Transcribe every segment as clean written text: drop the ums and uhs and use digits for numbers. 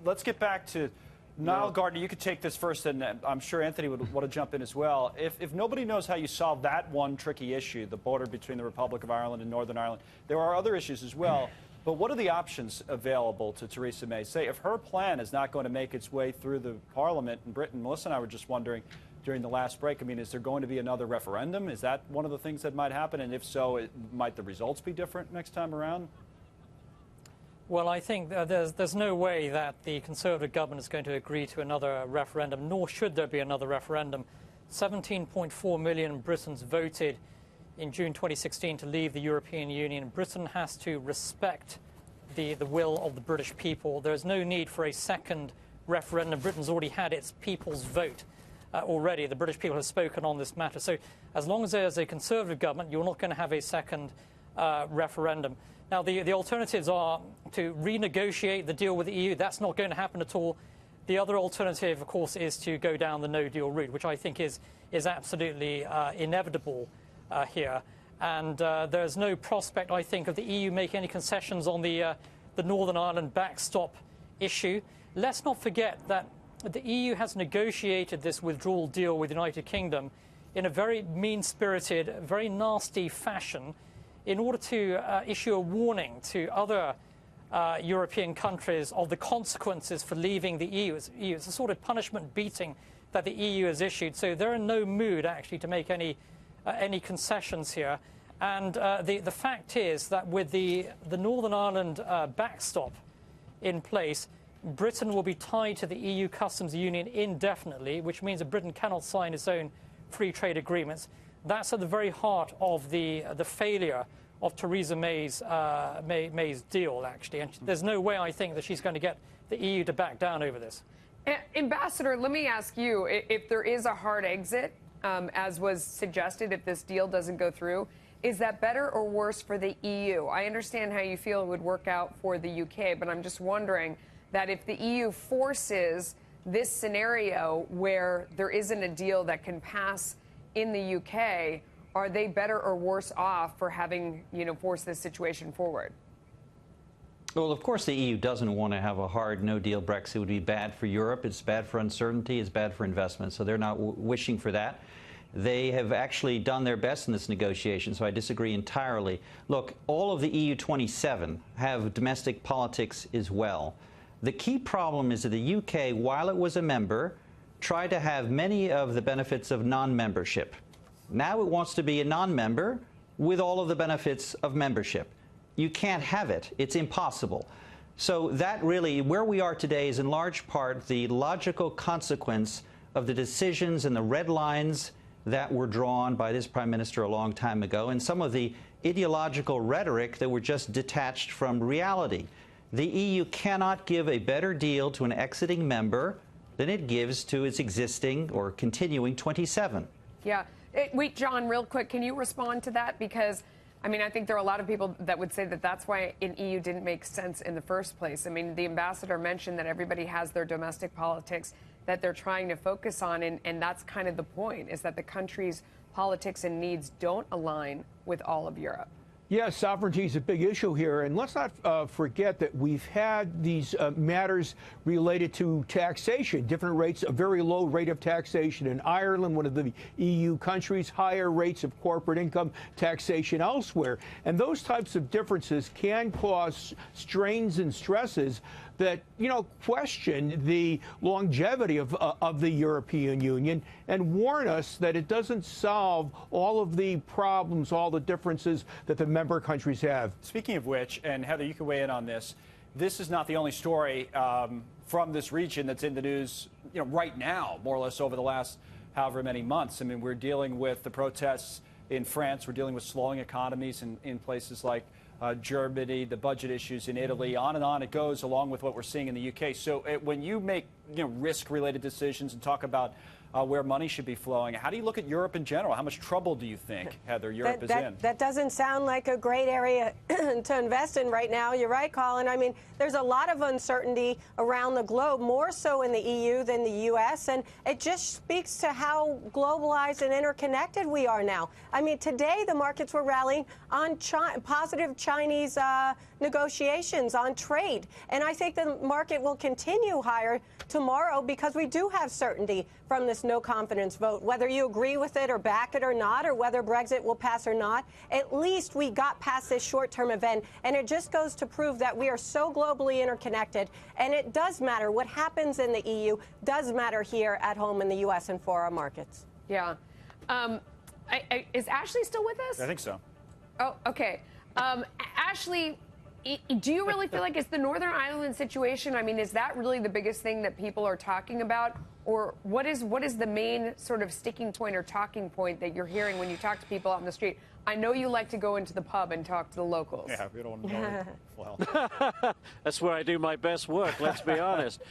Let's get back to Niall Gardner. You could take this first, and I'm sure Anthony would want to jump in as well. If nobody knows how you solve that one tricky issue, the border between the Republic of Ireland and Northern Ireland, there are other issues as well. But what are the options available to Theresa May? Say, if her plan is not going to make its way through the Parliament in Britain, Melissa and I were just wondering during the last break, I mean, is there going to be another referendum? Is that one of the things that might happen? And if so, might the results be different next time around? Well, I think there's no way that the Conservative government is going to agree to another referendum, nor should there be another referendum. 17.4 million Britons voted in June 2016 to leave the European Union. Britain has to respect the will of the British people. There's no need for a second referendum. Britain's already had its people's vote already. The British people have spoken on this matter. So as long as there's a Conservative government, you're not going to have a second referendum. Now, the alternatives are to renegotiate the deal with the EU. That's not going to happen at all. The other alternative, of course, is to go down the no-deal route, which I think is absolutely inevitable here. And there's no prospect, I think, of the EU making any concessions on the Northern Ireland backstop issue. Let's not forget that the EU has negotiated this withdrawal deal with the United Kingdom in a very mean-spirited, very nasty fashion, in order to issue a warning to other European countries of the consequences for leaving the EU. It's a sort of punishment beating that the EU has issued. So they're in no mood, actually, to make any concessions here. And the fact is that with the Northern Ireland backstop in place, Britain will be tied to the EU customs union indefinitely, which means that Britain cannot sign its own free trade agreements. That's at the very heart of the failure of Theresa May's deal, actually. And there's no way, I think, that she's going to get the EU to back down over this. Ambassador, let me ask you, if there is a hard exit, as was suggested, if this deal doesn't go through, is that better or worse for the EU? I understand how you feel it would work out for the UK, but I'm just wondering that if the EU forces this scenario where there isn't a deal that can pass in the UK, are they better or worse off for having, forced this situation forward? Well, of course, the EU doesn't want to have a hard no-deal Brexit. It would be bad for Europe. It's bad for uncertainty. It's bad for investment. So they're not wishing for that. They have actually done their best in this negotiation, so I disagree entirely. Look, all of the EU 27 have domestic politics as well. The key problem is that the UK, while it was a member, tried to have many of the benefits of non-membership. Now it wants to be a non-member with all of the benefits of membership. You can't have it. It's impossible. So that really, where we are today is in large part the logical consequence of the decisions and the red lines that were drawn by this Prime Minister a long time ago, and some of the ideological rhetoric that were just detached from reality. The EU cannot give a better deal to an exiting member than it gives to its existing or continuing 27. Yeah. Wait, John, real quick, can you respond to that? Because, I mean, I think there are a lot of people that would say that that's why an EU didn't make sense in the first place. I mean, the ambassador mentioned that everybody has their domestic politics that they're trying to focus on, and that's kind of the point, is that the country's politics and needs don't align with all of Europe. Yes, sovereignty is a big issue here, and let's not forget that we've had these matters related to taxation, different rates, a very low rate of taxation in Ireland, one of the EU countries, higher rates of corporate income taxation elsewhere. And those types of differences can cause strains and stresses that, question the longevity of the European Union and warn us that it doesn't solve all of the problems, all the differences that the member countries have. Speaking of which, and Heather, you can weigh in on this, this is not the only story from this region that's in the news, right now, more or less over the last however many months. I mean, we're dealing with the protests in France. We're dealing with slowing economies in places like Germany, the budget issues in Italy, on and on it goes, along with what we're seeing in the UK. So when you make risk-related decisions and talk about where money should be flowing. How do you look at Europe in general? How much trouble do you think, Heather, Europe is in? That doesn't sound like a great area to invest in right now. You're right, Colin. I mean, there's a lot of uncertainty around the globe, more so in the EU than the U.S., and it just speaks to how globalized and interconnected we are now. I mean, today the markets were rallying on positive Chinese negotiations on trade, and I think the market will continue higher tomorrow because we do have certainty from this no confidence vote. Whether you agree with it or back it or not, or whether Brexit will pass or not, at least we got past this short-term event, and it just goes to prove that we are so globally interconnected, and it does matter. What happens in the EU does matter here at home in the U.S. and for our markets. Yeah. Is Ashley still with us? I think so. Oh, okay. Ashley, do you really feel like it's the Northern Ireland situation? I mean, is that really the biggest thing that people are talking about? Or what is the main sort of sticking point or talking point that you're hearing when you talk to people out in the street? I know you like to go into the pub and talk to the locals. Yeah, we don't want to know. Well. That's where I do my best work, let's be honest.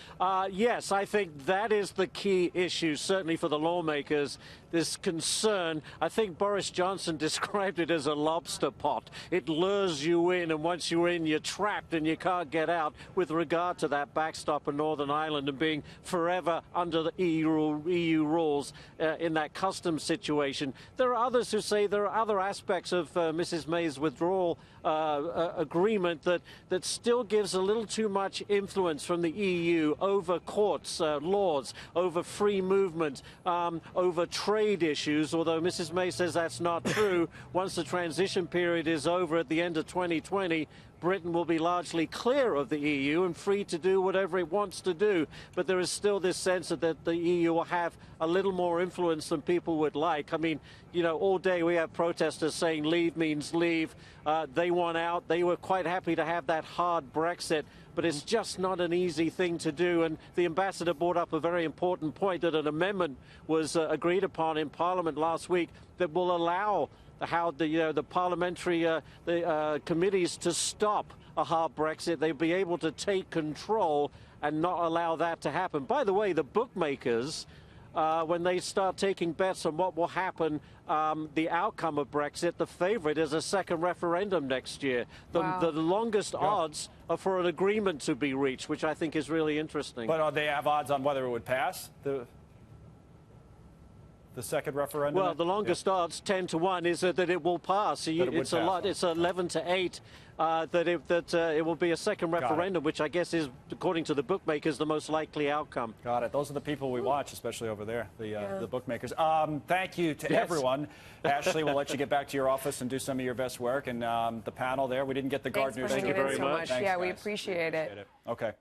Yes, I think that is the key issue, certainly for the lawmakers, this concern. I think Boris Johnson described it as a lobster pot. It lures you in, and once you're in, you're trapped and you can't get out with regard to that backstop of Northern Ireland and being forever under the EU rules in that customs situation. There are others who say there are other aspects of Mrs. May's withdrawal agreement that still gives a little too much influence from the EU over courts, laws, over free movement, over trade issues, although Mrs. May says that's not true. Once the transition period is over at the end of 2020, Britain will be largely clear of the EU and free to do whatever it wants to do. But there is still this sense that the EU will have a little more influence than people would like. I mean, you know, all day we have protesters saying leave means leave. They want out. They were quite happy to have that hard Brexit. But it's just not an easy thing to do. And the ambassador brought up a very important point that an amendment was agreed upon in Parliament last week that will allow the parliamentary committees to stop a hard Brexit. They'll be able to take control and not allow that to happen. By the way, the bookmakers, when they start taking bets on what will happen, the outcome of Brexit, the favourite is a second referendum next year. The longest odds are for an agreement to be reached, which I think is really interesting. But they have odds on whether it would pass? The second referendum? Well, the longest odds, 10-1, is that it will pass. So it's a lot. It's 11-8 that it will be a second referendum, which I guess is, according to the bookmakers, the most likely outcome. Got it. Those are the people we watch, especially over there, the bookmakers. Thank you to everyone. Ashley, we'll let you get back to your office and do some of your best work. And the panel there, we didn't get the Gardner. Thank you very much. Thanks, yeah, guys. we appreciate it. Okay.